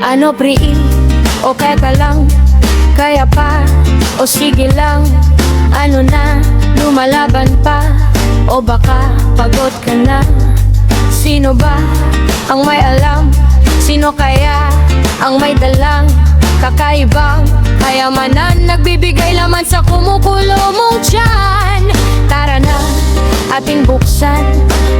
Ano priil o teka lang, kaya pa o sige lang. Ano na, lumalaban pa o baka pagod ka na? Sino ba ang may alam? Sino kaya ang may dalang kakaibang kayamanan? Nagbibigay laman sa kumukulo mong tiyan. Tara na, ating buksan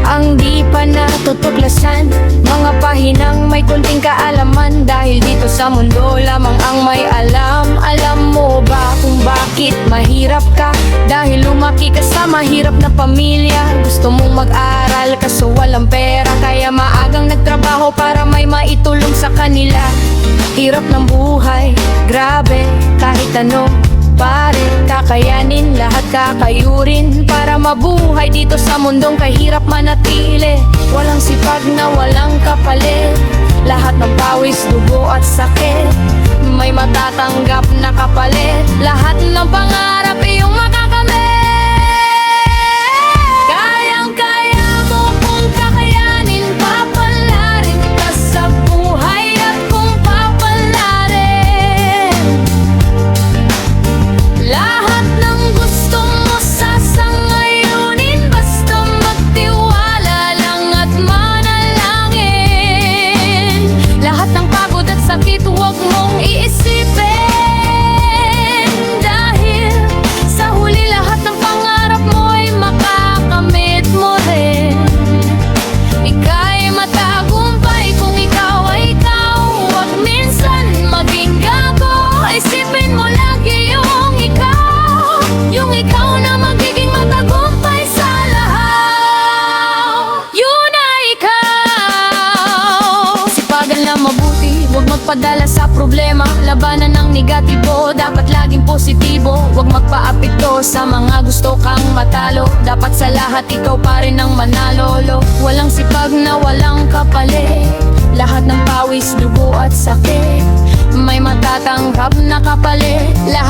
ang di pa natutuklasan, mga pahinang may kunting kaalaman. Dahil dito sa mundo lamang ang may alam. Alam mo ba kung bakit mahirap ka? Dahil lumaki ka sa mahirap na pamilya. Gusto mong mag-aral kaso walang pera, kaya maagang nagtrabaho para may maitulong sa kanila. Hirap ng buhay, grabe, kahit ano pare, kakayanin, lahat kakayurin para mabuhay dito sa mundong kahirap manatili. Walang sipag na walang kapalit, lahat ng pawis, dugo at sakit may matatanggap na kapalit. Lahat ng pangarap iyong makakamit. Kayang-kaya mo kung kakayanin, papalarin ka sa buhay at kung papalarin lahat ng gusto mo sasangayunin, basta magtiwala lang at manalangin. Lahat ng pagod at sakit huwag mong iisipin, dahil sa huli lahat ng pangarap mo ay makakamit mo rin. Ika'y matagumpay kung ikaw ay ikaw, huwag minsan maging gago. Isipin mo lagi yung ikaw na magiging matagumpay sa lahat. Yun ay ikaw. Sipagan lang mabuti, huwag magpadala sa problema. Labanan ng negatibo, dapat laging positibo. Huwag magpaapekto sa mga gusto kang matalo. Dapat sa lahat ikaw pa rin ang manalolo. Walang sipag na walang kapalit, lahat ng pawis, dugo at sakit may matatanggap na kapalit. Lahat